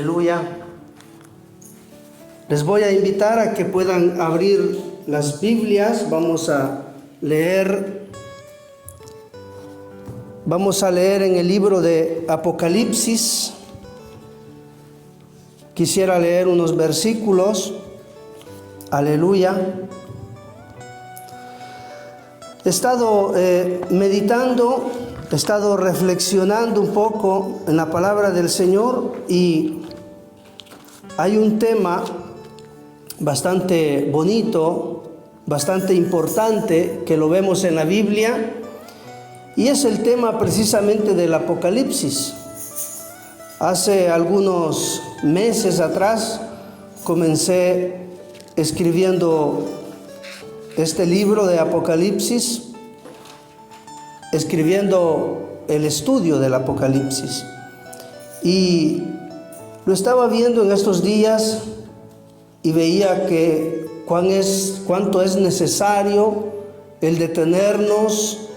Aleluya. Les voy a invitar a que puedan abrir las Biblias. Vamos a leer en el libro de Apocalipsis. Quisiera leer unos versículos. Aleluya. He estado meditando, he estado reflexionando un poco en la palabra del Señor, y hay un tema bastante bonito, bastante importante, que lo vemos en la Biblia, y es el tema precisamente del Apocalipsis. Hace algunos meses atrás comencé escribiendo este libro de Apocalipsis, escribiendo el estudio del Apocalipsis, y lo estaba viendo en estos días y veía que cuánto es necesario el detenernos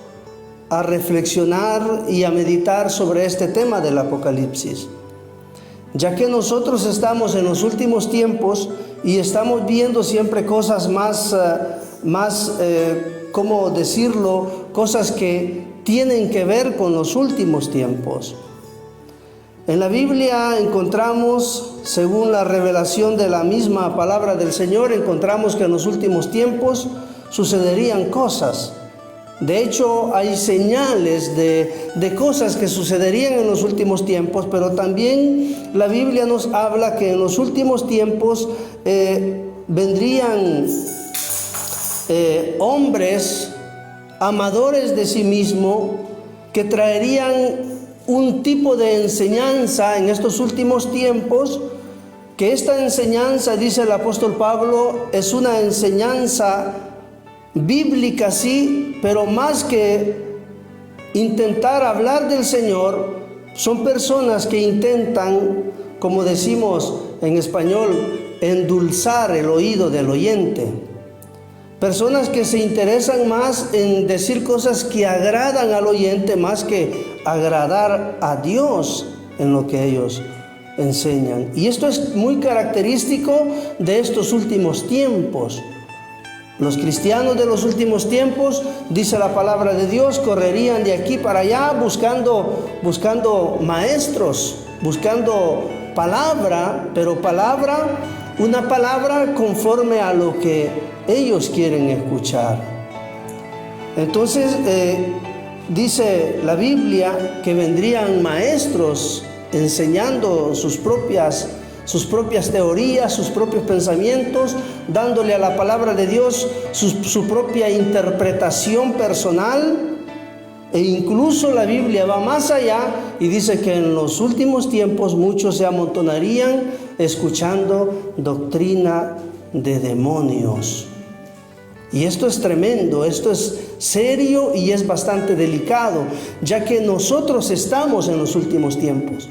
a reflexionar y a meditar sobre este tema del Apocalipsis, ya que nosotros estamos en los últimos tiempos y estamos viendo siempre cosas ¿cómo decirlo? Cosas que tienen que ver con los últimos tiempos. En la Biblia encontramos, según la revelación de la misma palabra del Señor, encontramos que en los últimos tiempos sucederían cosas. De hecho, hay señales de cosas que sucederían en los últimos tiempos, pero también la Biblia nos habla que en los últimos tiempos vendrían hombres amadores de sí mismo, que traerían un tipo de enseñanza en estos últimos tiempos, que esta enseñanza, dice el apóstol Pablo, es una enseñanza bíblica, sí, pero más que intentar hablar del Señor, son personas que intentan, como decimos en español, endulzar el oído del oyente. Personas que se interesan más en decir cosas que agradan al oyente, más que agradar a Dios en lo que ellos enseñan. Y esto es muy característico de estos últimos tiempos. Los cristianos de los últimos tiempos, dice la palabra de Dios, correrían de aquí para allá buscando maestros, buscando palabra, pero una palabra conforme a lo que ellos quieren escuchar. Entonces dice la Biblia que vendrían maestros enseñando sus propias teorías, sus propios pensamientos, dándole a la palabra de Dios su propia interpretación personal. E incluso la Biblia va más allá y dice que en los últimos tiempos muchos se amontonarían escuchando doctrina de demonios. Y esto es tremendo, esto es serio y es bastante delicado, ya que nosotros estamos en los últimos tiempos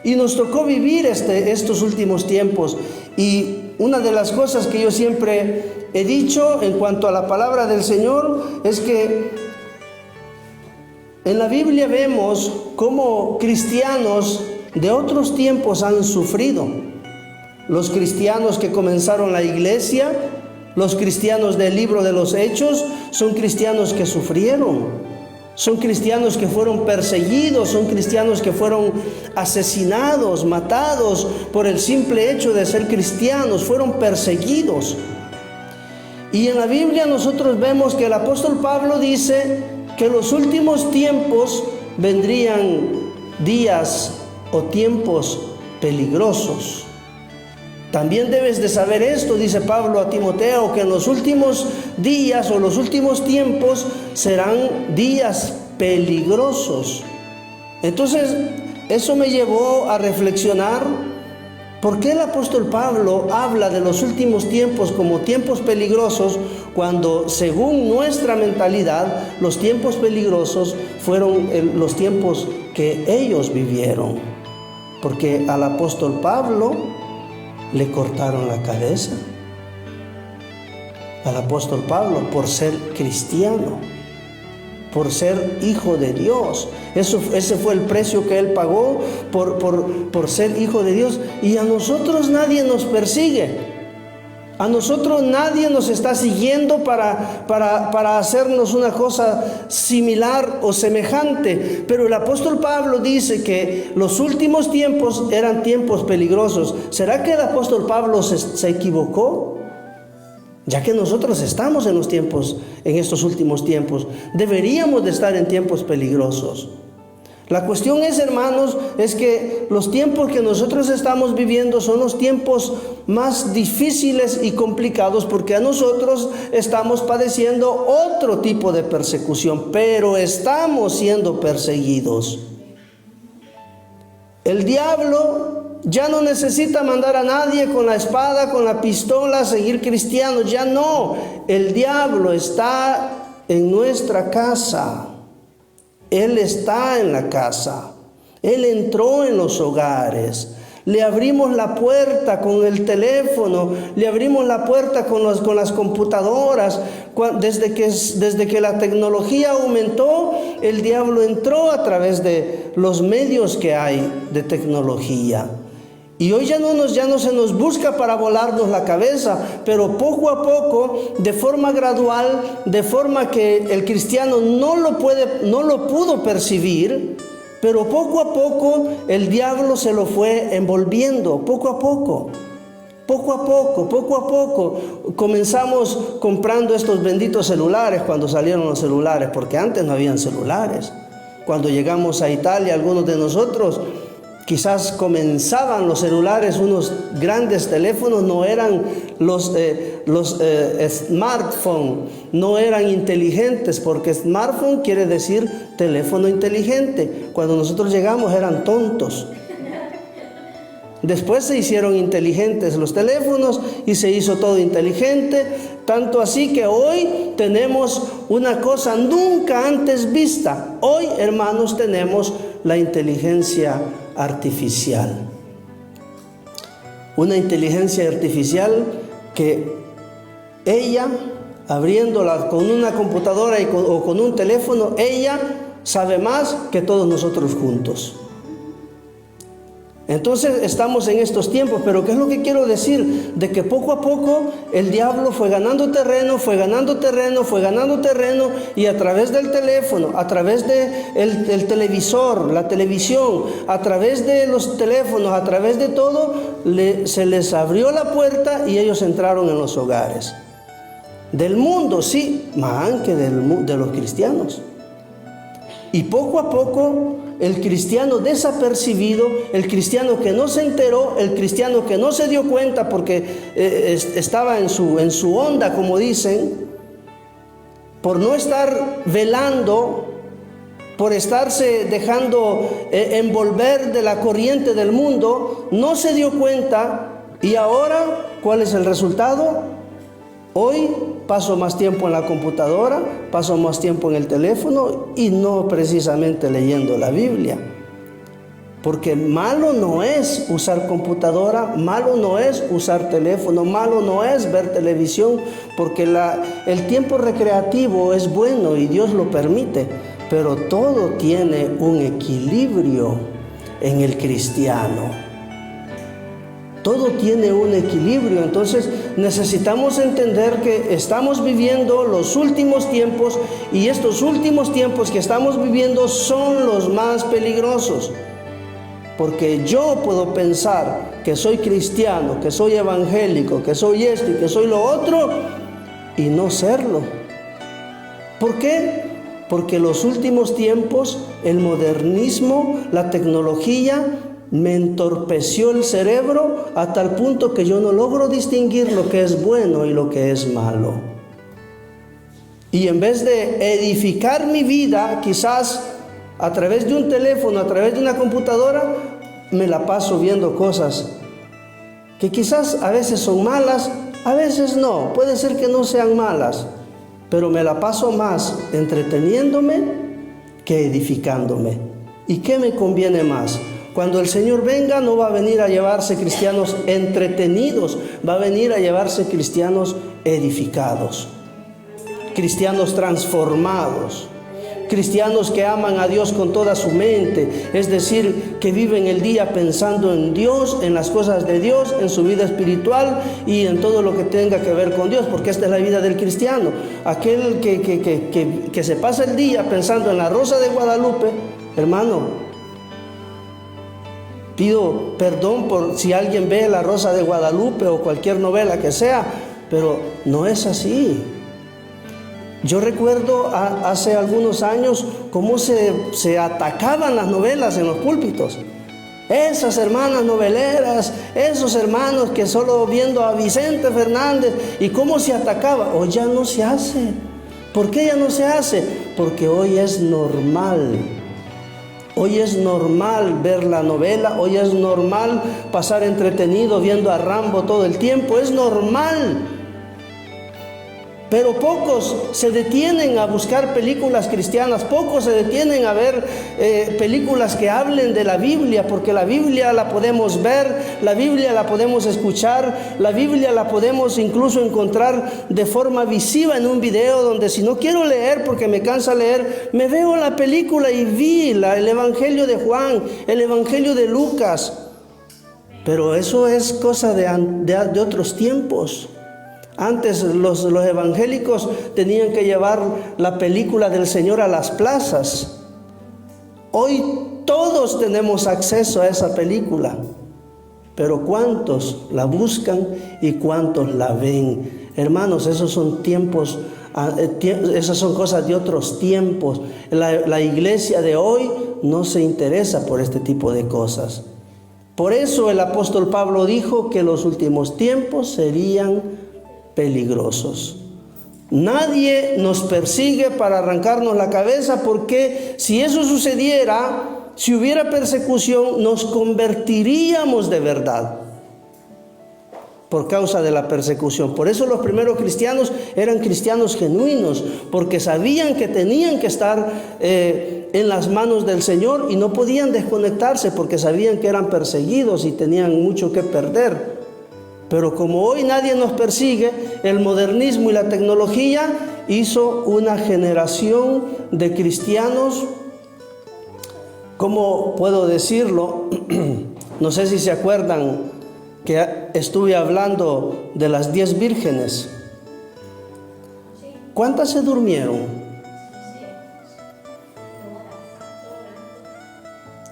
y nos tocó vivir estos últimos tiempos. Y una de las cosas que yo siempre he dicho en cuanto a la palabra del Señor es que en la Biblia vemos cómo cristianos de otros tiempos han sufrido. Los cristianos que comenzaron la iglesia, los cristianos del libro de los Hechos, son cristianos que sufrieron. Son cristianos que fueron perseguidos, son cristianos que fueron asesinados, matados por el simple hecho de ser cristianos, fueron perseguidos. Y en la Biblia nosotros vemos que el apóstol Pablo dice que en los últimos tiempos vendrían días o tiempos peligrosos. También debes de saber esto, dice Pablo a Timoteo, que en los últimos días o los últimos tiempos serán días peligrosos. Entonces, eso me llevó a reflexionar por qué el apóstol Pablo habla de los últimos tiempos como tiempos peligrosos, cuando según nuestra mentalidad los tiempos peligrosos fueron los tiempos que ellos vivieron. Porque al apóstol Pablo le cortaron la cabeza, al apóstol Pablo, por ser cristiano. por ser hijo de Dios. Ese fue el precio que Él pagó por ser hijo de Dios. Y a nosotros nadie nos persigue. A nosotros nadie nos está siguiendo para hacernos una cosa similar o semejante. Pero el apóstol Pablo dice que los últimos tiempos eran tiempos peligrosos. ¿Será que el apóstol Pablo se equivocó? Ya que nosotros estamos en estos últimos tiempos, deberíamos de estar en tiempos peligrosos. La cuestión es, hermanos, es que los tiempos que nosotros estamos viviendo son los tiempos más difíciles y complicados, porque a nosotros estamos padeciendo otro tipo de persecución, pero estamos siendo perseguidos. El diablo ya no necesita mandar a nadie con la espada, con la pistola, a seguir cristianos, ya no. El diablo está en nuestra casa. Él está en la casa. Él entró en los hogares. Le abrimos la puerta con el teléfono, le abrimos la puerta con las computadoras. Desde que la tecnología aumentó, el diablo entró a través de los medios que hay de tecnología. Y hoy ya no se nos busca para volarnos la cabeza, pero poco a poco, de forma gradual, de forma que el cristiano no lo pudo percibir, pero poco a poco el diablo se lo fue envolviendo, poco a poco. Comenzamos comprando estos benditos celulares cuando salieron los celulares, porque antes no habían celulares. Cuando llegamos a Italia, algunos de nosotros quizás comenzaban los celulares, unos grandes teléfonos, no eran los smartphones, no eran inteligentes, porque smartphone quiere decir teléfono inteligente. Cuando nosotros llegamos eran tontos. Después se hicieron inteligentes los teléfonos y se hizo todo inteligente, tanto así que hoy tenemos una cosa nunca antes vista. Hoy, hermanos, tenemos la inteligencia artificial. Una inteligencia artificial que ella, abriéndola con una computadora o con un teléfono, ella sabe más que todos nosotros juntos. Entonces estamos en estos tiempos, pero ¿qué es lo que quiero decir? De que poco a poco el diablo fue ganando terreno, y a través del teléfono, a través del televisor, la televisión, a través de los teléfonos, a través de todo, se les abrió la puerta y ellos entraron en los hogares. Del mundo, sí, más que de los cristianos. Y poco a poco el cristiano desapercibido, el cristiano que no se enteró, el cristiano que no se dio cuenta porque estaba en su onda, como dicen, por no estar velando, por estarse dejando envolver de la corriente del mundo, no se dio cuenta. Y ahora, ¿cuál es el resultado? Hoy paso más tiempo en la computadora, paso más tiempo en el teléfono y no precisamente leyendo la Biblia. Porque malo no es usar computadora, malo no es usar teléfono, malo no es ver televisión, porque el tiempo recreativo es bueno y Dios lo permite, pero todo tiene un equilibrio en el cristiano. Todo tiene un equilibrio. Entonces necesitamos entender que estamos viviendo los últimos tiempos, y estos últimos tiempos que estamos viviendo son los más peligrosos. Porque yo puedo pensar que soy cristiano, que soy evangélico, que soy esto y que soy lo otro, y no serlo. ¿Por qué? Porque los últimos tiempos, el modernismo, la tecnología, me entorpeció el cerebro a tal punto que yo no logro distinguir lo que es bueno y lo que es malo. Y en vez de edificar mi vida, quizás a través de un teléfono, a través de una computadora, me la paso viendo cosas que quizás a veces son malas, a veces no, puede ser que no sean malas, pero me la paso más entreteniéndome que edificándome. ¿Y qué me conviene más? Cuando el Señor venga, no va a venir a llevarse cristianos entretenidos, va a venir a llevarse cristianos edificados, cristianos transformados, cristianos que aman a Dios con toda su mente, es decir, que viven el día pensando en Dios, en las cosas de Dios, en su vida espiritual y en todo lo que tenga que ver con Dios, porque esta es la vida del cristiano. Aquel que se pasa el día pensando en la Rosa de Guadalupe, hermano, pido perdón por si alguien ve La Rosa de Guadalupe o cualquier novela que sea, pero no es así. Yo recuerdo hace algunos años cómo se atacaban las novelas en los púlpitos. Esas hermanas noveleras, esos hermanos que solo viendo a Vicente Fernández, y cómo se atacaba. Hoy ya no se hace. ¿Por qué ya no se hace? Porque hoy es normal. Hoy es normal ver la novela, hoy es normal pasar entretenido viendo a Rambo todo el tiempo, es normal. Pero pocos se detienen a buscar películas cristianas, pocos se detienen a ver películas que hablen de la Biblia, porque la Biblia la podemos ver, la Biblia la podemos escuchar, la Biblia la podemos incluso encontrar de forma visiva en un video, donde si no quiero leer porque me cansa leer, me veo la película y vi el Evangelio de Juan, el Evangelio de Lucas. Pero eso es cosa de otros tiempos. Antes los evangélicos tenían que llevar la película del Señor a las plazas. Hoy todos tenemos acceso a esa película, pero ¿cuántos la buscan y cuántos la ven? Hermanos, esos son tiempos, esas son cosas de otros tiempos. La iglesia de hoy no se interesa por este tipo de cosas. Por eso el apóstol Pablo dijo que los últimos tiempos serían peligrosos. Nadie nos persigue para arrancarnos la cabeza, porque si eso sucediera, si hubiera persecución, nos convertiríamos de verdad por causa de la persecución. Por eso los primeros cristianos eran cristianos genuinos, porque sabían que tenían que estar en las manos del Señor y no podían desconectarse, porque sabían que eran perseguidos y tenían mucho que perder. Pero como hoy nadie nos persigue, el modernismo y la tecnología hizo una generación de cristianos, ¿cómo puedo decirlo? No sé si se acuerdan que estuve hablando de las 10 vírgenes. ¿Cuántas se durmieron?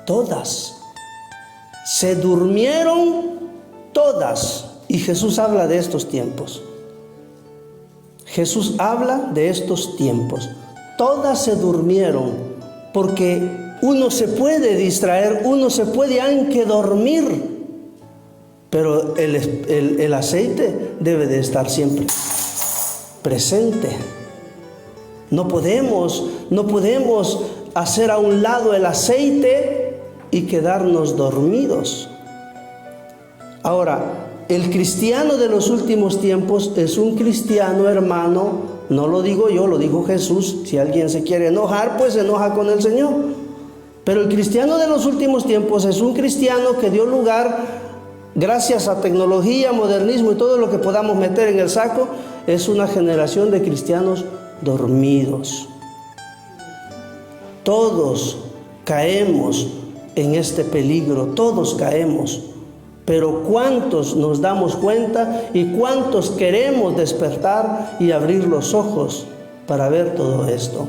Todas. Se durmieron todas. Y Jesús habla de estos tiempos. Jesús habla de estos tiempos. Todas se durmieron, porque uno se puede distraer, uno se puede aunque dormir, pero el aceite debe de estar siempre presente. No podemos hacer a un lado el aceite y quedarnos dormidos. Ahora, el cristiano de los últimos tiempos es un cristiano, hermano, no lo digo yo, lo dijo Jesús. Si alguien se quiere enojar, pues se enoja con el Señor. Pero el cristiano de los últimos tiempos es un cristiano que dio lugar, gracias a tecnología, modernismo y todo lo que podamos meter en el saco, es una generación de cristianos dormidos. Todos caemos en este peligro, todos caemos. Pero ¿cuántos nos damos cuenta y cuántos queremos despertar y abrir los ojos para ver todo esto?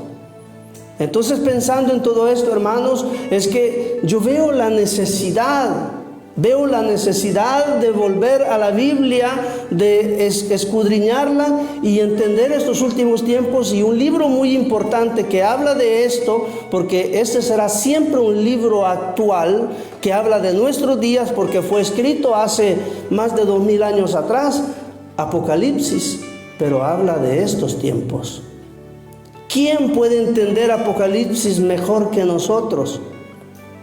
Entonces, pensando en todo esto, hermanos, es que yo veo la necesidad de volver a la Biblia, de escudriñarla y entender estos últimos tiempos. Y un libro muy importante que habla de esto, porque este será siempre un libro actual que habla de nuestros días, porque fue escrito hace más de 2000 años atrás, Apocalipsis, pero habla de estos tiempos. ¿Quién puede entender Apocalipsis mejor que nosotros?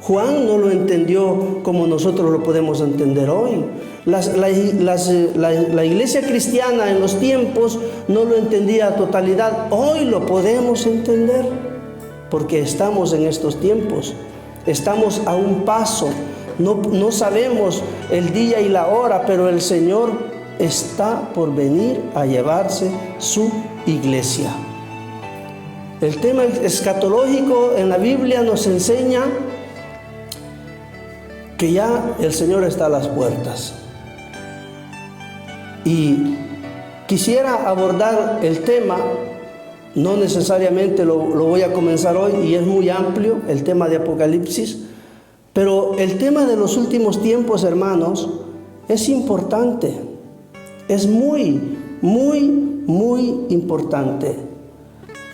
Juan no lo entendió como nosotros lo podemos entender hoy. La iglesia cristiana en los tiempos no lo entendía a totalidad. Hoy lo podemos entender porque estamos en estos tiempos. Estamos a un paso. No sabemos el día y la hora, pero el Señor está por venir a llevarse su iglesia. El tema escatológico en la Biblia nos enseña que ya el Señor está a las puertas. Y quisiera abordar el tema, no necesariamente lo voy a comenzar hoy y es muy amplio, el tema de Apocalipsis, pero el tema de los últimos tiempos, hermanos, es importante, es muy importante.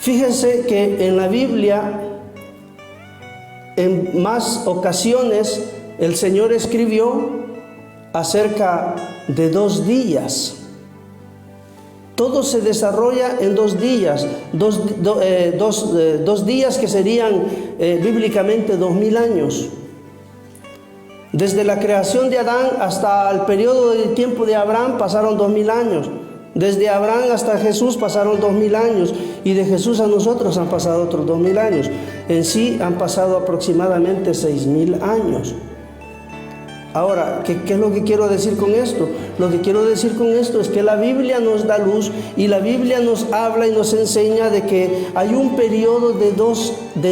Fíjense que en la Biblia, en más ocasiones, el Señor escribió acerca de 2 días. Todo se desarrolla en 2 días, dos días que serían bíblicamente 2000 años. Desde la creación de Adán hasta el periodo de tiempo de Abraham pasaron 2000 años. Desde Abraham hasta Jesús pasaron 2000 años, y de Jesús a nosotros han pasado otros 2000 años. En sí han pasado aproximadamente 6000 años. Ahora, ¿qué es lo que quiero decir con esto? Lo que quiero decir con esto es que la Biblia nos da luz, y la Biblia nos habla y nos enseña de que hay un periodo de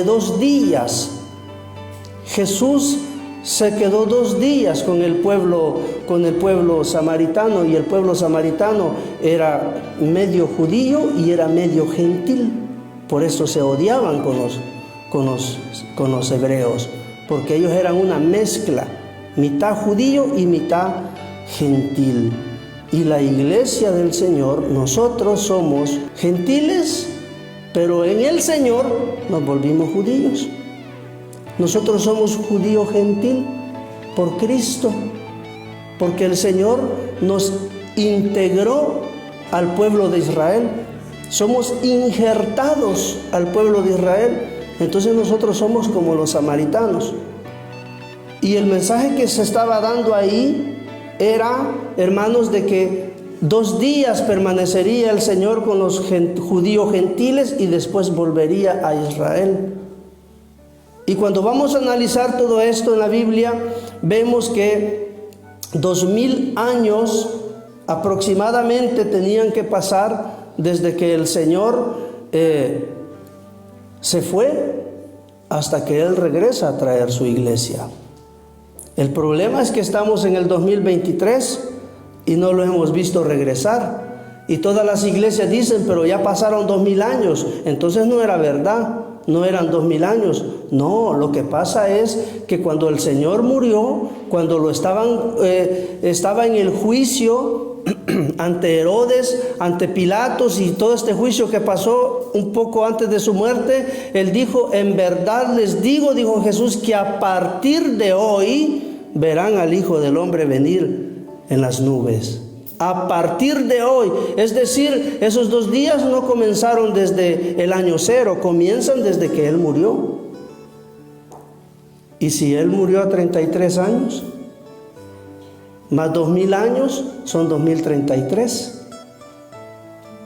dos días. Jesús se quedó 2 días con el pueblo samaritano, y el pueblo samaritano era medio judío y era medio gentil. Por eso se odiaban con los hebreos, porque ellos eran una mezcla, mitad judío y mitad gentil. Y la iglesia del Señor, nosotros somos gentiles, pero en el Señor nos volvimos judíos. Nosotros somos judío gentil por Cristo, porque el Señor nos integró al pueblo de Israel. Somos injertados al pueblo de Israel. Entonces nosotros somos como los samaritanos. Y el mensaje que se estaba dando ahí era, hermanos, de que 2 días permanecería el Señor con los judíos gentiles y después volvería a Israel. Y cuando vamos a analizar todo esto en la Biblia, vemos que 2000 años aproximadamente tenían que pasar desde que el Señor se fue hasta que Él regresa a traer su iglesia. El problema es que estamos en el 2023 y no lo hemos visto regresar. Y todas las iglesias dicen, pero ya pasaron 2000 años. Entonces no era verdad, no eran 2000 años. No, lo que pasa es que cuando el Señor murió, cuando estaba en el juicio ante Herodes, ante Pilatos, y todo este juicio que pasó un poco antes de su muerte, Él dijo, en verdad les digo, dijo Jesús, que a partir de hoy verán al Hijo del Hombre venir en las nubes. A partir de hoy, es decir, esos 2 días no comenzaron desde el año 0, comienzan desde que Él murió. Y si Él murió a 33 años, más 2000 años, son 2033.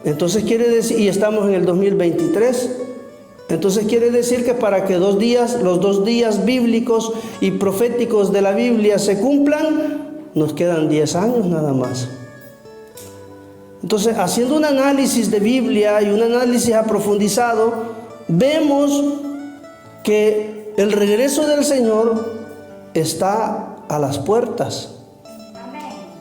Entonces quiere decir, y estamos en el 2023, entonces quiere decir que para que los 2 días bíblicos y proféticos de la Biblia se cumplan, nos quedan 10 años nada más. Entonces, haciendo un análisis de Biblia y un análisis aprofundizado, vemos que el regreso del Señor está a las puertas.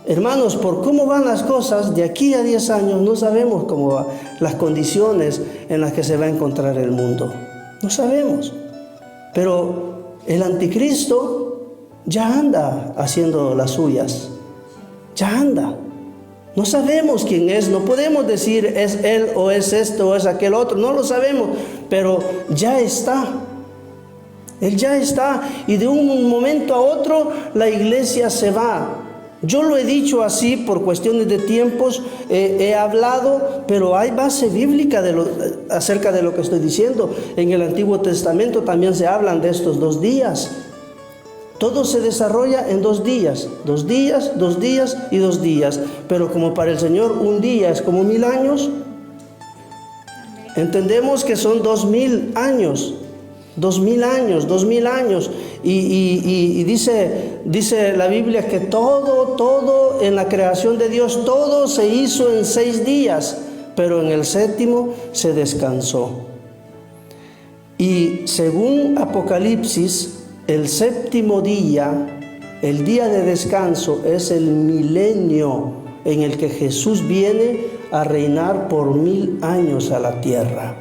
Hermanos, por cómo van las cosas, de aquí a 10 años no sabemos cómo van las condiciones en las que se va a encontrar el mundo. No sabemos. Pero el anticristo ya anda haciendo las suyas. Ya anda. No sabemos quién es, no podemos decir es él o es esto o es aquel otro, no lo sabemos, pero ya está. Él ya está, y de un momento a otro la iglesia se va. Yo lo he dicho así por cuestiones de tiempos, he hablado, pero hay base bíblica acerca de lo que estoy diciendo. En el Antiguo Testamento también se hablan de estos 2 días. Todo se desarrolla en 2 días, 2 días, 2 días y 2 días. Pero como para el Señor un día es como 1000 años, entendemos que son 2000 años. 2000 años, 2000 años. Y dice la Biblia que todo en la creación de Dios, todo se hizo en 6 días, pero en el 7º se descansó. Y según Apocalipsis, el séptimo día, el día de descanso, es el milenio en el que Jesús viene a reinar por 1000 años a la tierra.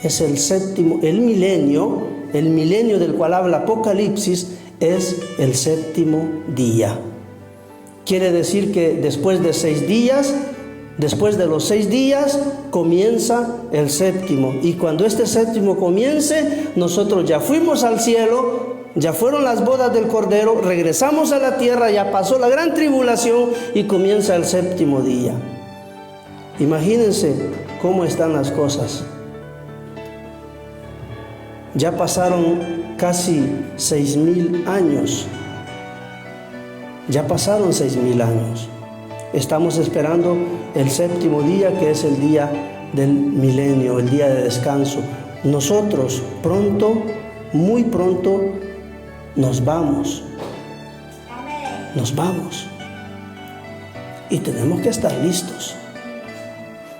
Es el séptimo, el milenio del cual habla Apocalipsis, es el séptimo día. Quiere decir que después de 6 días, después de los 6 días, comienza el séptimo. Y cuando este séptimo comience, nosotros ya fuimos al cielo, ya fueron las bodas del Cordero, regresamos a la tierra, ya pasó la gran tribulación y comienza el séptimo día. Imagínense cómo están las cosas. Ya pasaron casi 6000 años. Ya pasaron 6000 años. Estamos esperando el séptimo día, que es el día del milenio, el día de descanso. Nosotros pronto, muy pronto, nos vamos. Nos vamos. Y tenemos que estar listos.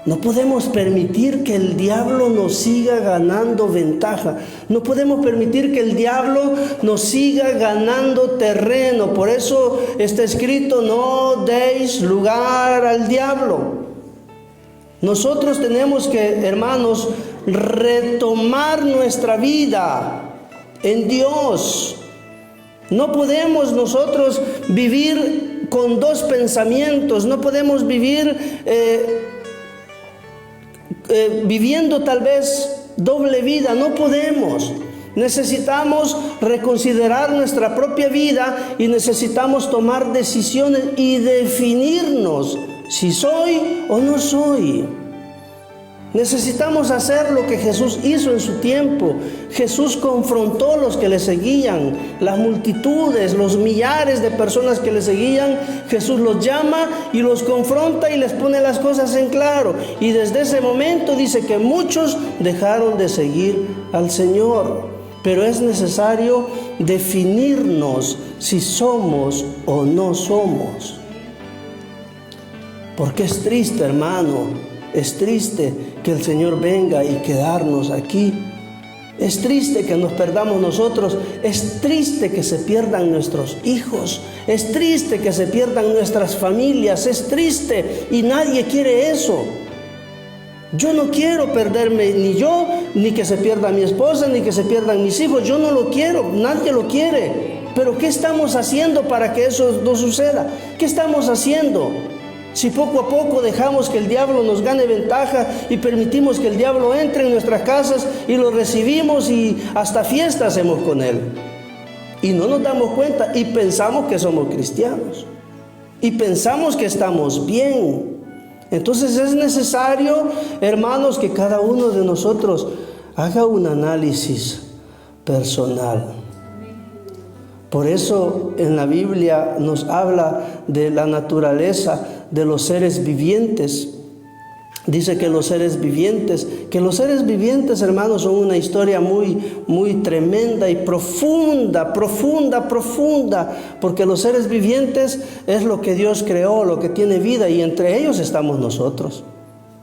No podemos permitir que el diablo nos siga ganando ventaja. No podemos permitir que el diablo nos siga ganando terreno. Por eso está escrito: no deis lugar al diablo. Nosotros tenemos que, hermanos, retomar nuestra vida en Dios. No podemos nosotros vivir con dos pensamientos. No podemos vivir viviendo tal vez doble vida. No podemos. Necesitamos reconsiderar nuestra propia vida y necesitamos tomar decisiones y definirnos si soy o no soy. Necesitamos hacer lo que Jesús hizo en su tiempo. Jesús confrontó a los que le seguían, las multitudes, los millares de personas que le seguían. Jesús los llama y los confronta y les pone las cosas en claro. Y desde ese momento dice que muchos dejaron de seguir al Señor. Pero es necesario definirnos si somos o no somos. Porque es triste, hermano. Es triste que el Señor venga y quedarnos aquí. Es triste que nos perdamos nosotros. Es triste que se pierdan nuestros hijos. Es triste que se pierdan nuestras familias. Es triste y nadie quiere eso. Yo no quiero perderme, ni yo, ni que se pierda mi esposa, ni que se pierdan mis hijos. Yo no lo quiero, nadie lo quiere. Pero ¿qué estamos haciendo para que eso no suceda? ¿Qué estamos haciendo? Si poco a poco dejamos que el diablo nos gane ventaja y permitimos que el diablo entre en nuestras casas y lo recibimos y hasta fiesta hacemos con él. Y no nos damos cuenta y pensamos que somos cristianos. Y pensamos que estamos bien. Entonces es necesario, hermanos, que cada uno de nosotros haga un análisis personal. Por eso en la Biblia nos habla de la naturaleza de los seres vivientes. Dice que los seres vivientes, hermanos, son una historia muy tremenda y profunda, porque los seres vivientes es lo que Dios creó, lo que tiene vida, y entre ellos estamos nosotros,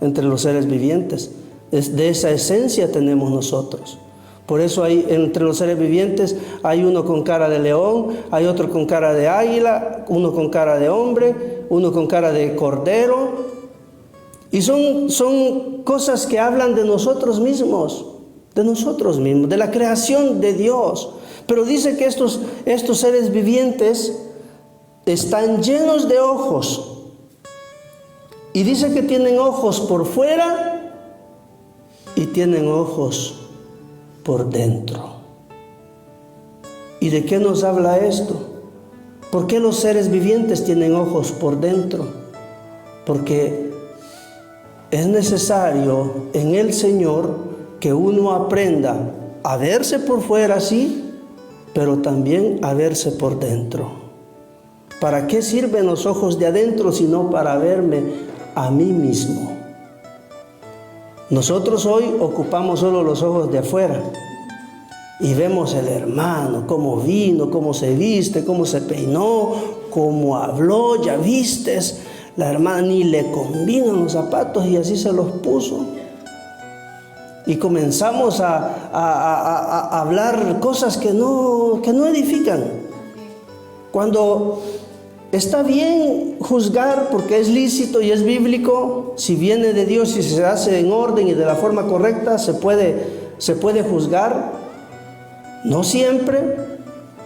entre los seres vivientes. De esa esencia tenemos nosotros. Por eso entre los seres vivientes hay uno con cara de león, hay otro con cara de águila, uno con cara de hombre, uno con cara de cordero. Y son cosas que hablan de nosotros mismos, de la creación de Dios. Pero dice que estos seres vivientes están llenos de ojos. Y dice que tienen ojos por fuera y tienen ojos por dentro. ¿Y de qué nos habla esto? ¿Por qué los seres vivientes tienen ojos por dentro? Porque es necesario en el Señor que uno aprenda a verse por fuera, sí, pero también a verse por dentro. ¿Para qué sirven los ojos de adentro sino para verme a mí mismo? Nosotros hoy ocupamos solo los ojos de afuera y vemos el hermano, cómo vino, cómo se viste, cómo se peinó, cómo habló. Ya vistes, la hermana ni le combinan los zapatos y así se los puso. y comenzamos a hablar cosas que no edifican. Cuando está bien juzgar, porque es lícito y es bíblico, si viene de Dios y se hace en orden y de la forma correcta, se puede juzgar. No siempre,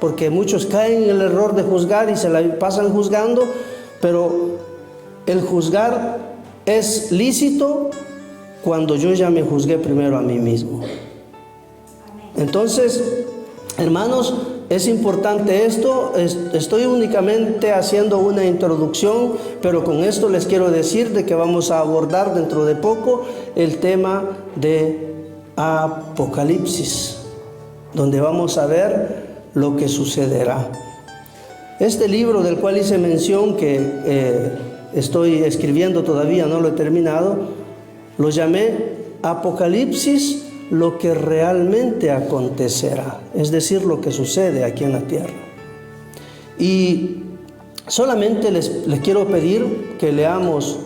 porque muchos caen en el error de juzgar y se la pasan juzgando, pero el juzgar es lícito cuando yo ya me juzgué primero a mí mismo. Entonces, hermanos, es importante esto. Estoy únicamente haciendo una introducción, pero con esto les quiero decir de que vamos a abordar dentro de poco el tema de Apocalipsis, donde vamos a ver lo que sucederá. Este libro del cual hice mención, que estoy escribiendo todavía, no lo he terminado, lo llamé Apocalipsis, lo que realmente acontecerá, es decir, lo que sucede aquí en la tierra. Y solamente les quiero pedir que leamos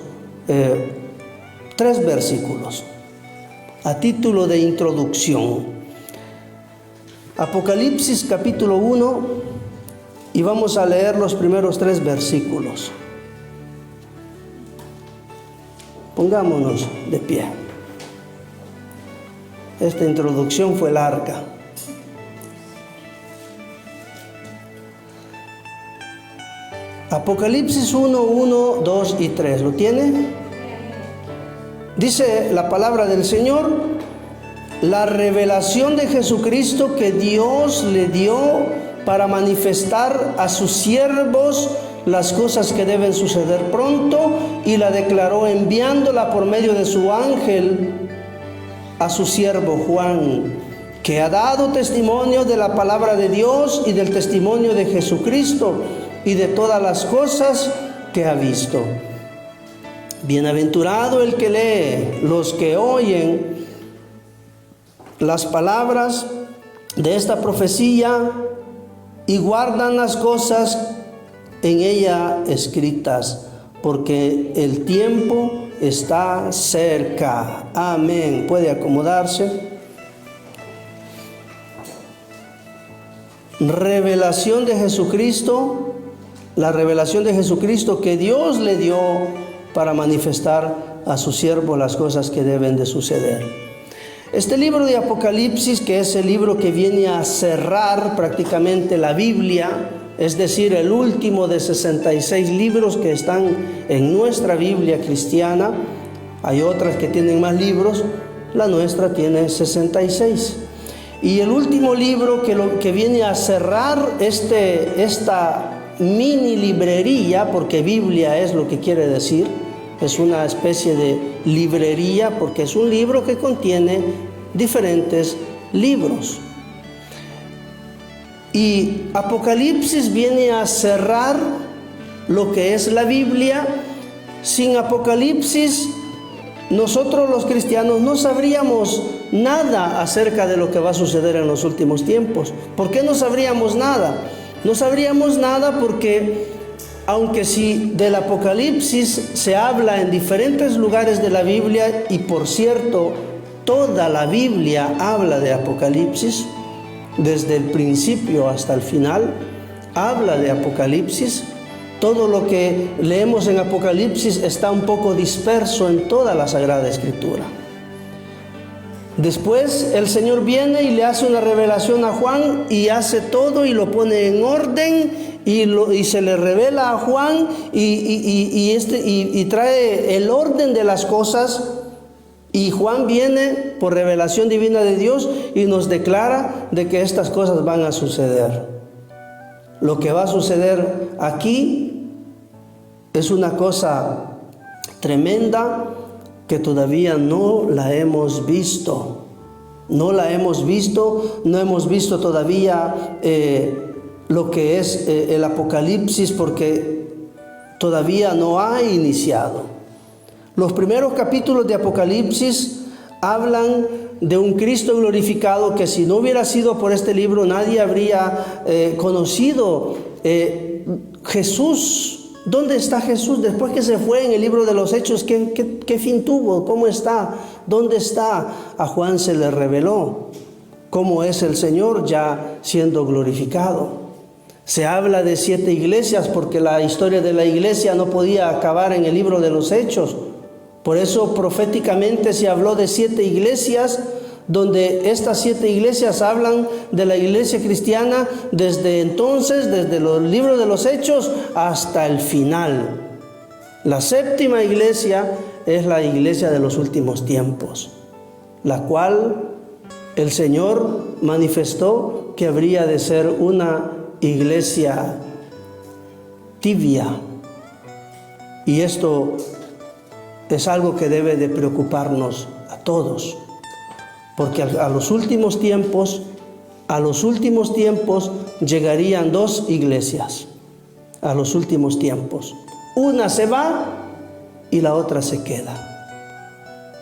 3 versículos a título de introducción. Apocalipsis capítulo 1, y vamos a leer los primeros 3 versículos. Pongámonos de pie. Esta introducción fue larga. Apocalipsis 1, 1, 2 y 3. ¿Lo tiene? Dice la palabra del Señor: la revelación de Jesucristo que Dios le dio para manifestar a sus siervos las cosas que deben suceder pronto, y la declaró enviándola por medio de su ángel a su siervo Juan, que ha dado testimonio de la palabra de Dios y del testimonio de Jesucristo y de todas las cosas que ha visto. Bienaventurado el que lee, los que oyen las palabras de esta profecía y guardan las cosas en ella escritas, porque el tiempo está cerca. Amén. Puede acomodarse. Revelación de Jesucristo, la revelación de Jesucristo que Dios le dio para manifestar a su siervo las cosas que deben de suceder. Este libro de Apocalipsis, que es el libro que viene a cerrar prácticamente la Biblia, es decir, el último de 66 libros que están en nuestra Biblia cristiana. Hay otras que tienen más libros, la nuestra tiene 66. Y el último libro que viene a cerrar esta mini librería, porque Biblia es lo que quiere decir, es una especie de librería, porque es un libro que contiene diferentes libros. Y Apocalipsis viene a cerrar lo que es la Biblia. Sin Apocalipsis, nosotros los cristianos no sabríamos nada acerca de lo que va a suceder en los últimos tiempos. ¿Por qué no sabríamos nada? No sabríamos nada porque, aunque sí del Apocalipsis se habla en diferentes lugares de la Biblia, y por cierto, toda la Biblia habla de Apocalipsis, desde el principio hasta el final, habla de Apocalipsis. Todo lo que leemos en Apocalipsis está un poco disperso en toda la Sagrada Escritura. Después el Señor viene y le hace una revelación a Juan, y hace todo y lo pone en orden, y se le revela a Juan y trae el orden de las cosas. Y Juan viene por revelación divina de Dios y nos declara de que estas cosas van a suceder. Lo que va a suceder aquí es una cosa tremenda que todavía no la hemos visto. No la hemos visto, no hemos visto todavía lo que es el Apocalipsis, porque todavía no ha iniciado. Los primeros capítulos de Apocalipsis hablan de un Cristo glorificado que, si no hubiera sido por este libro, nadie habría conocido Jesús. ¿Dónde está Jesús? Después que se fue en el libro de los Hechos, ¿qué fin tuvo? ¿Cómo está? ¿Dónde está? A Juan se le reveló cómo es el Señor ya siendo glorificado. Se habla de 7 iglesias porque la historia de la iglesia no podía acabar en el libro de los Hechos. Por eso proféticamente se habló de 7 iglesias, donde estas 7 iglesias hablan de la iglesia cristiana desde entonces, desde los libros de los Hechos hasta el final. La 7ª iglesia es la iglesia de los últimos tiempos, la cual el Señor manifestó que habría de ser una iglesia tibia. Y esto es algo que debe de preocuparnos a todos, porque a los últimos tiempos llegarían 2 iglesias, a los últimos tiempos. Una se va y la otra se queda.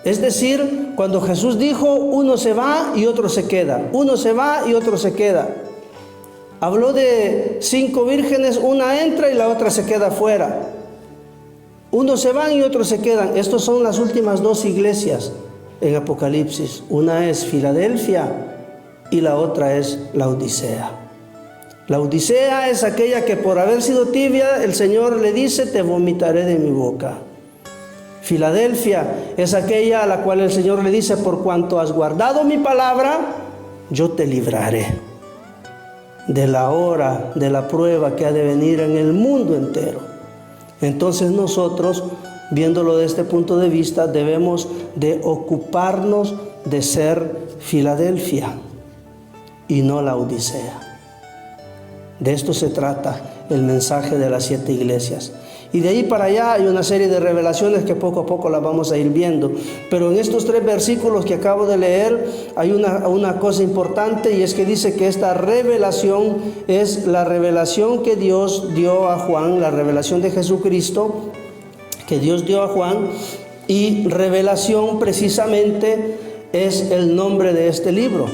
Es decir, cuando Jesús dijo, uno se va y otro se queda, uno se va y otro se queda. Habló de 5 vírgenes, una entra y la otra se queda fuera. Unos se van y otros se quedan. Estas son las últimas 2 iglesias en Apocalipsis. Una es Filadelfia y la otra es Laodicea. Laodicea es aquella que por haber sido tibia, el Señor le dice, te vomitaré de mi boca. Filadelfia es aquella a la cual el Señor le dice, por cuanto has guardado mi palabra, yo te libraré de la hora, de la prueba que ha de venir en el mundo entero. Entonces nosotros, viéndolo de este punto de vista, debemos de ocuparnos de ser Filadelfia y no Laodicea. De esto se trata el mensaje de las 7 iglesias. Y de ahí para allá hay una serie de revelaciones que poco a poco las vamos a ir viendo. Pero en estos 3 versículos que acabo de leer hay una cosa importante, y es que dice que esta revelación es la revelación que Dios dio a Juan, la revelación de Jesucristo que Dios dio a Juan, y revelación precisamente es el nombre de este libro.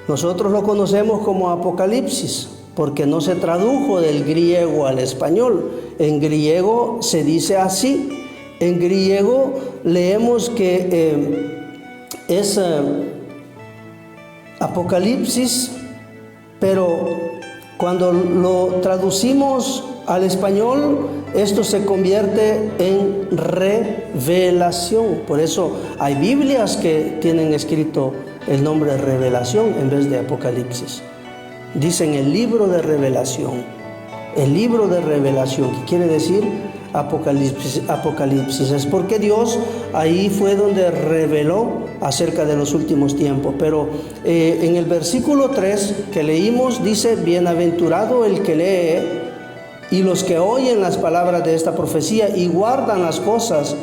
Nosotros lo conocemos como Apocalipsis, porque no se tradujo del griego al español. En griego se dice así. En griego leemos que es Apocalipsis, pero cuando lo traducimos al español, esto se convierte en revelación. Por eso hay Biblias que tienen escrito el nombre de revelación en vez de Apocalipsis. Dicen el libro de revelación. El libro de revelación, que quiere decir Apocalipsis. Es porque Dios ahí fue donde reveló acerca de los últimos tiempos. Pero en el versículo 3 que leímos dice, bienaventurado el que lee y los que oyen las palabras de esta profecía y guardan las cosas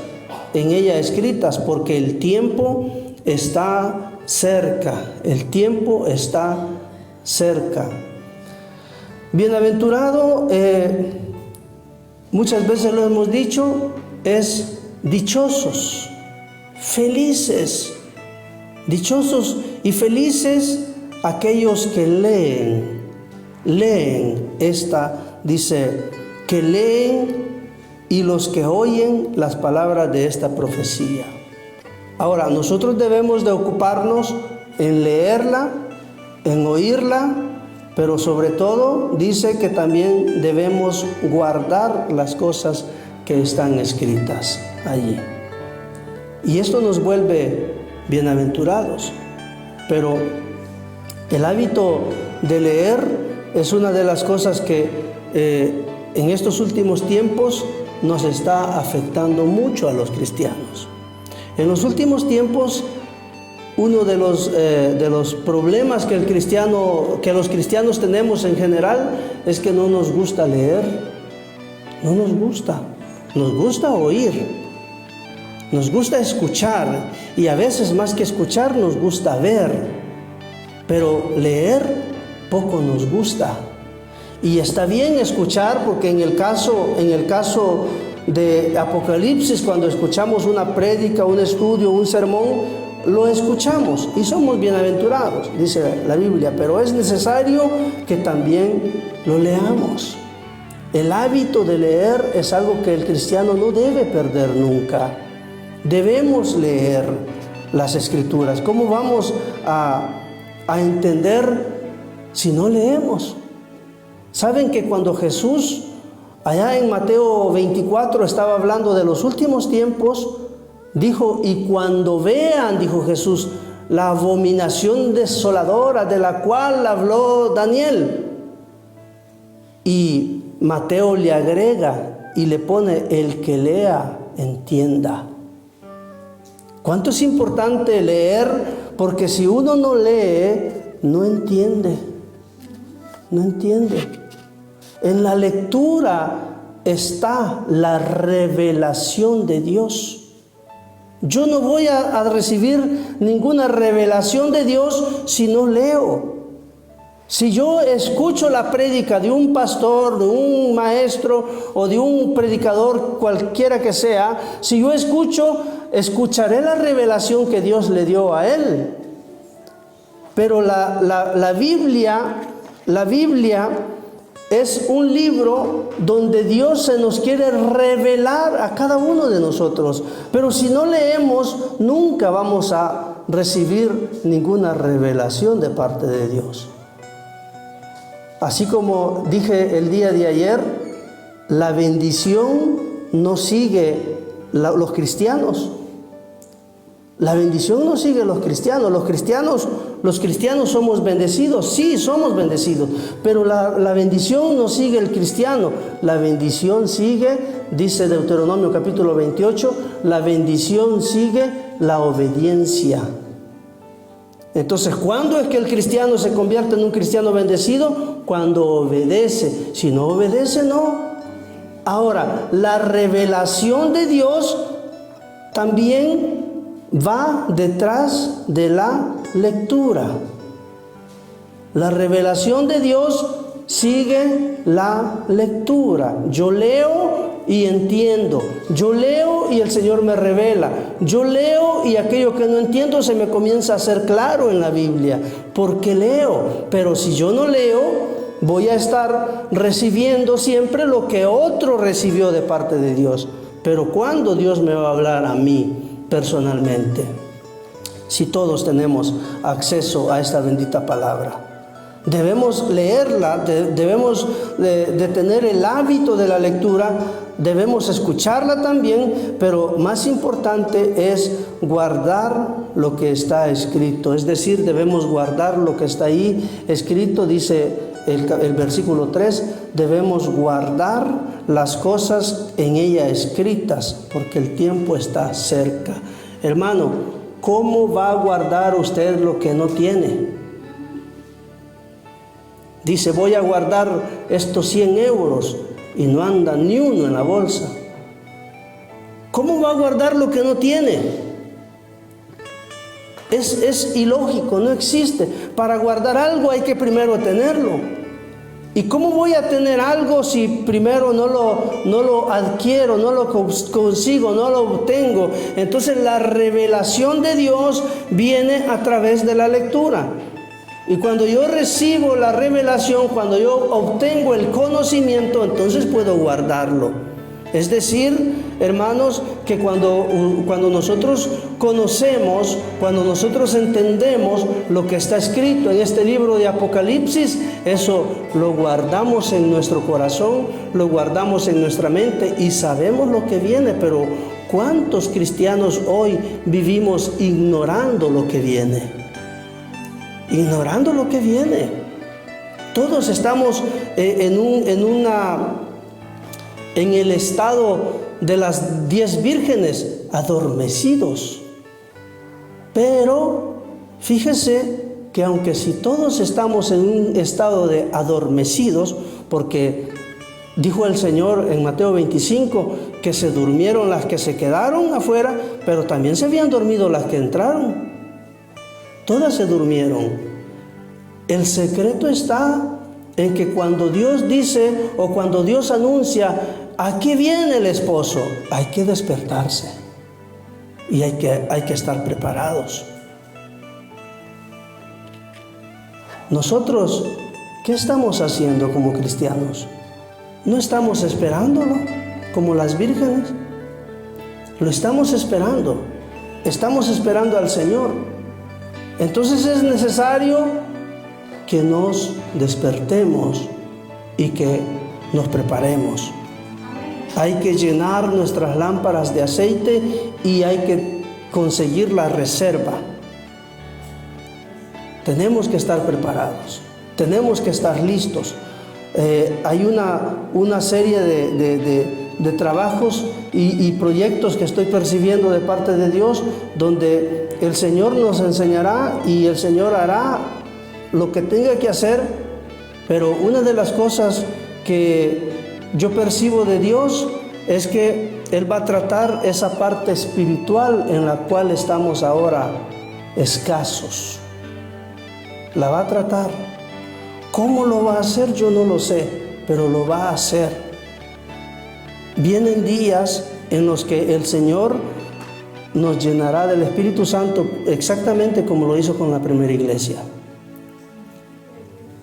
en ella escritas, porque el tiempo está cerca. El tiempo está cerca. Bienaventurado, muchas veces lo hemos dicho, es dichosos, felices, dichosos y felices aquellos que leen esta, dice, que leen y los que oyen las palabras de esta profecía. Ahora, nosotros debemos de ocuparnos en leerla, en oírla, pero sobre todo dice que también debemos guardar las cosas que están escritas allí. Y esto nos vuelve bienaventurados. Pero el hábito de leer es una de las cosas que en estos últimos tiempos nos está afectando mucho a los cristianos. En los últimos tiempos, uno de los problemas que los cristianos tenemos en general es que no nos gusta leer. No nos gusta. Nos gusta oír. Nos gusta escuchar. Y a veces más que escuchar nos gusta ver. Pero leer poco nos gusta. Y está bien escuchar, porque en el caso de Apocalipsis, cuando escuchamos una prédica, un estudio, un sermón, lo escuchamos y somos bienaventurados, dice la Biblia, pero es necesario que también lo leamos. El hábito de leer es algo que el cristiano no debe perder nunca. Debemos leer. las Escrituras? ¿Cómo vamos a entender si no leemos? ¿Saben que cuando Jesús, allá en Mateo 24, estaba hablando de los últimos tiempos, dijo, y cuando vean, dijo Jesús, la abominación desoladora de la cual habló Daniel? Y Mateo le agrega y le pone, el que lea, entienda. ¿Cuánto es importante leer? Porque si uno no lee, no entiende. No entiende. En la lectura está la revelación de Dios. Yo no voy a recibir ninguna revelación de Dios si no leo. Si yo escucho la prédica de un pastor, de un maestro o de un predicador cualquiera que sea, si yo escucharé la revelación que Dios le dio a él. Pero la Biblia es un libro donde Dios se nos quiere revelar a cada uno de nosotros. Pero si no leemos, nunca vamos a recibir ninguna revelación de parte de Dios. Así como dije el día de ayer, la bendición no sigue los cristianos. La bendición no sigue los cristianos. Los cristianos somos bendecidos, sí, somos bendecidos, pero la bendición no sigue el cristiano. La bendición sigue, dice Deuteronomio capítulo 28, la bendición sigue la obediencia. Entonces, ¿cuándo es que el cristiano se convierte en un cristiano bendecido? Cuando obedece. Si no obedece, no. Ahora, la revelación de Dios también va detrás de la lectura. La revelación de Dios sigue la lectura. Yo leo y entiendo. Yo leo y el Señor me revela. Yo leo y aquello que no entiendo se me comienza a hacer claro en la Biblia, porque leo. Pero si yo no leo, voy a estar recibiendo siempre lo que otro recibió de parte de Dios. Pero ¿cuándo Dios me va a hablar a mí personalmente? Si todos tenemos acceso a esta bendita palabra. Debemos leerla, debemos de tener el hábito de la lectura, debemos escucharla también, pero más importante es guardar lo que está escrito. Es decir, debemos guardar lo que está ahí escrito, dice el versículo 3, debemos guardar las cosas en ella escritas, porque el tiempo está cerca. Hermano, ¿cómo va a guardar usted lo que no tiene? Dice, voy a guardar estos 100 euros y no anda ni uno en la bolsa. ¿Cómo va a guardar lo que no tiene? Es ilógico, no existe. Para guardar algo hay que primero tenerlo. ¿Y cómo voy a tener algo si primero no lo adquiero, no lo consigo, no lo obtengo? Entonces la revelación de Dios viene a través de la lectura. Y cuando yo recibo la revelación, cuando yo obtengo el conocimiento, entonces puedo guardarlo. Es decir, hermanos, que cuando nosotros conocemos, cuando nosotros entendemos lo que está escrito en este libro de Apocalipsis, eso lo guardamos en nuestro corazón, lo guardamos en nuestra mente y sabemos lo que viene. Pero ¿cuántos cristianos hoy vivimos ignorando lo que viene? Ignorando lo que viene. Todos estamos en el estado de las 10 vírgenes, adormecidos. Pero fíjese que aunque si todos estamos en un estado de adormecidos, porque dijo el Señor en Mateo 25 que se durmieron las que se quedaron afuera, pero también se habían dormido las que entraron. Todas se durmieron. El secreto está en que cuando Dios dice o cuando Dios anuncia, aquí viene el esposo, hay que despertarse y hay que estar preparados. Nosotros, ¿qué estamos haciendo como cristianos? ¿No estamos esperándolo como las vírgenes? Lo estamos esperando. estamos esperando al Señor. Entonces es necesario que nos despertemos y que nos preparemos. Hay que llenar nuestras lámparas de aceite y hay que conseguir la reserva. Tenemos que estar preparados, tenemos que estar listos. Hay una serie de trabajos y proyectos que estoy percibiendo de parte de Dios, donde el Señor nos enseñará y el Señor hará lo que tenga que hacer, pero una de las cosas que yo percibo de Dios es que Él va a tratar esa parte espiritual en la cual estamos ahora escasos. La va a tratar. ¿Cómo lo va a hacer? Yo no lo sé, pero lo va a hacer. Vienen días en los que el Señor nos llenará del Espíritu Santo exactamente como lo hizo con la primera iglesia.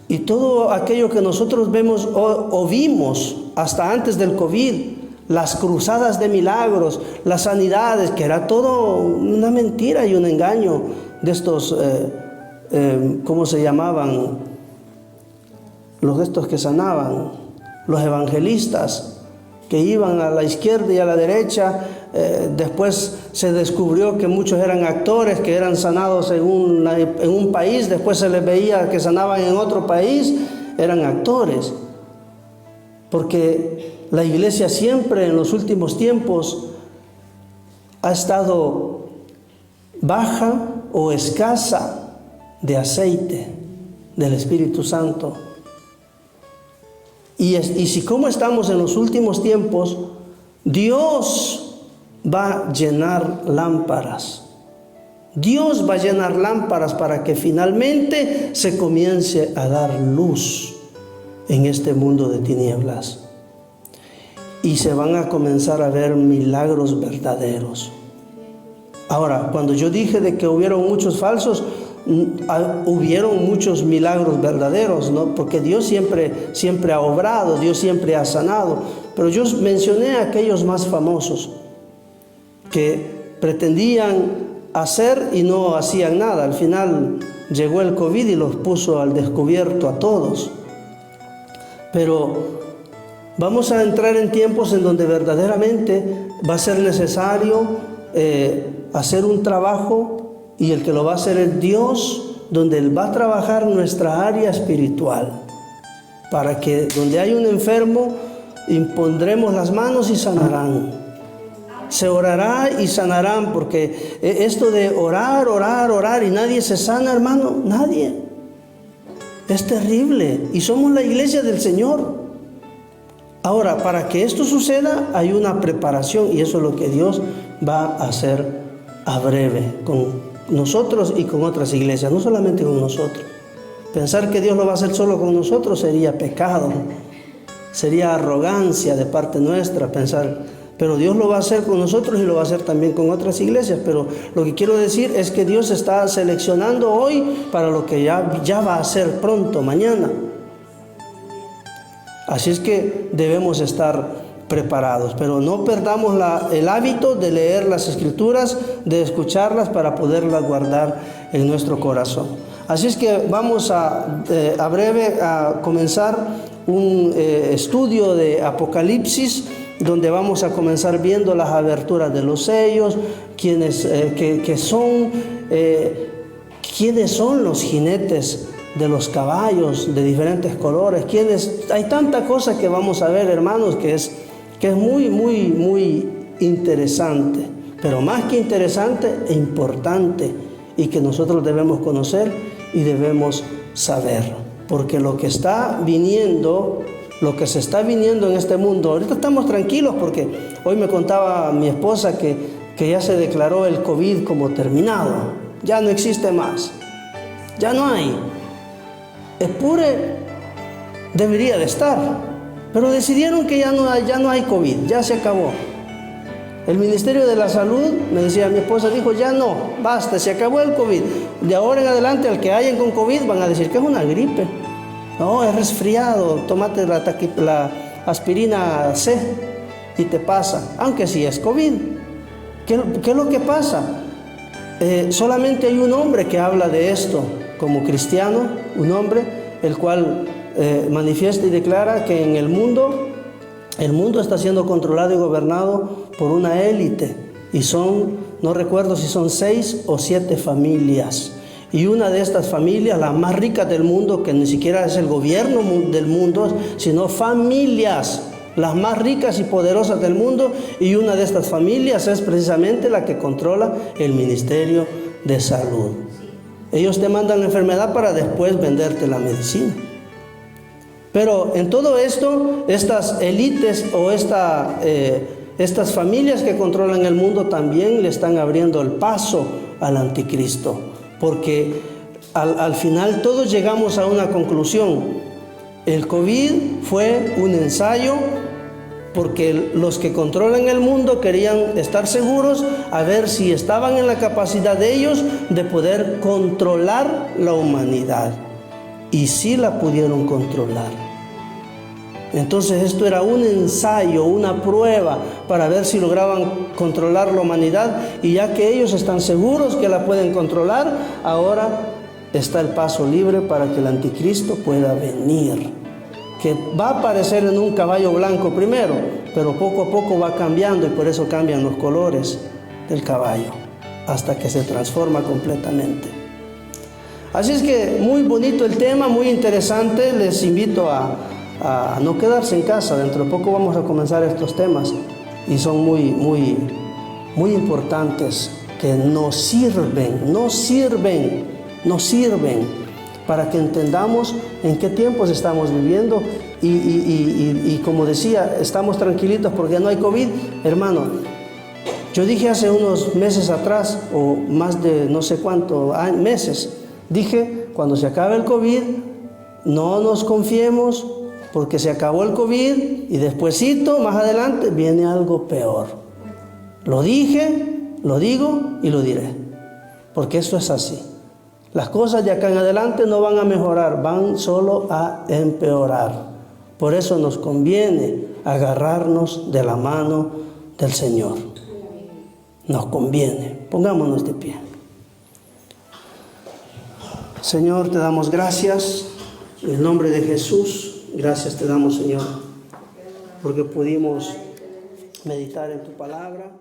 Y todo aquello que nosotros vemos o vimos hasta antes del COVID, las cruzadas de milagros, las sanidades, que era todo una mentira y un engaño de estos, ¿cómo se llamaban? Los de estos que sanaban, los evangelistas, que iban a la izquierda y a la derecha. Después se descubrió que muchos eran actores, que eran sanados en un país, después se les veía que sanaban en otro país, eran actores. Porque la iglesia siempre en los últimos tiempos ha estado baja o escasa de aceite del Espíritu Santo. Y si como estamos en los últimos tiempos, Dios va a llenar lámparas. Dios va a llenar lámparas para que finalmente se comience a dar luz en este mundo de tinieblas. Y se van a comenzar a ver milagros verdaderos. Ahora, cuando yo dije de que hubieron muchos falsos, hubieron muchos milagros verdaderos, ¿no? Porque Dios siempre ha obrado, Dios siempre ha sanado. Pero yo mencioné a aquellos más famosos que pretendían hacer y no hacían nada. Al final llegó el COVID y los puso al descubierto a todos. Pero vamos a entrar en tiempos en donde verdaderamente va a ser necesario hacer un trabajo, y el que lo va a hacer es Dios, donde Él va a trabajar nuestra área espiritual, para que donde hay un enfermo impondremos las manos y sanarán. Se orará y sanarán, porque esto de orar y nadie se sana, hermano, nadie. Es terrible y somos la iglesia del Señor. Ahora, para que esto suceda hay una preparación, y eso es lo que Dios va a hacer a breve con nosotros y con otras iglesias, no solamente con nosotros. Pensar que Dios lo va a hacer solo con nosotros sería pecado, sería arrogancia de parte nuestra pensar, pero Dios lo va a hacer con nosotros y lo va a hacer también con otras iglesias. Pero lo que quiero decir es que Dios está seleccionando hoy para lo que ya va a hacer pronto, mañana. Así es que debemos estar preparados, pero no perdamos el hábito de leer las Escrituras, de escucharlas para poderlas guardar en nuestro corazón. Así es que vamos a breve a comenzar un estudio de Apocalipsis, donde vamos a comenzar viendo las aberturas de los sellos, quiénes son los jinetes de los caballos de diferentes colores, hay tanta cosa que vamos a ver, hermanos, que es muy, muy, muy interesante, pero más que interesante, e importante, y que nosotros debemos conocer y debemos saber, porque lo que se está viniendo en este mundo, ahorita estamos tranquilos porque hoy me contaba mi esposa que ya se declaró el COVID como terminado, ya no existe más, ya no hay. Espure debería de estar, pero decidieron que ya no hay COVID, ya se acabó. El Ministerio de la Salud, me decía mi esposa, dijo, ya no, basta, se acabó el COVID. De ahora en adelante, al que hayan con COVID van a decir que es una gripe. No, es resfriado, tómate la aspirina C y te pasa, aunque sí es COVID. ¿Qué es lo que pasa? solamente hay un hombre que habla de esto como cristiano, un hombre el cual manifiesta y declara que en el mundo está siendo controlado y gobernado por una élite, y no recuerdo si son 6 o 7 familias, y una de estas familias, la más rica del mundo, que ni siquiera es el gobierno del mundo, sino familias, las más ricas y poderosas del mundo, y una de estas familias es precisamente la que controla el Ministerio de Salud. Ellos te mandan la enfermedad para después venderte la medicina. Pero en todo esto, estas élites o estas familias que controlan el mundo también le están abriendo el paso al anticristo, porque al final todos llegamos a una conclusión. El COVID fue un ensayo porque los que controlan el mundo querían estar seguros a ver si estaban en la capacidad de ellos de poder controlar la humanidad. Y sí la pudieron controlar. Entonces esto era un ensayo, una prueba para ver si lograban controlar la humanidad, y ya que ellos están seguros que la pueden controlar, ahora está el paso libre para que el anticristo pueda venir, que va a aparecer en un caballo blanco primero, pero poco a poco va cambiando, y por eso cambian los colores del caballo hasta que se transforma completamente. Así es que muy bonito el tema, muy interesante. Les invito a no quedarse en casa. Dentro de poco vamos a comenzar estos temas y son muy importantes, que nos sirven para que entendamos en qué tiempos estamos viviendo y como decía, estamos tranquilitos porque ya no hay COVID. Hermano, yo dije hace unos meses atrás, o más de no sé cuántos meses, dije, cuando se acabe el COVID, no nos confiemos, porque se acabó el COVID y despuesito, más adelante, viene algo peor. Lo dije, lo digo y lo diré, porque eso es así. Las cosas de acá en adelante no van a mejorar, van solo a empeorar. Por eso nos conviene agarrarnos de la mano del Señor. Nos conviene. Pongámonos de pie. Señor, te damos gracias en el nombre de Jesús. Gracias te damos, Señor, porque pudimos meditar en tu palabra.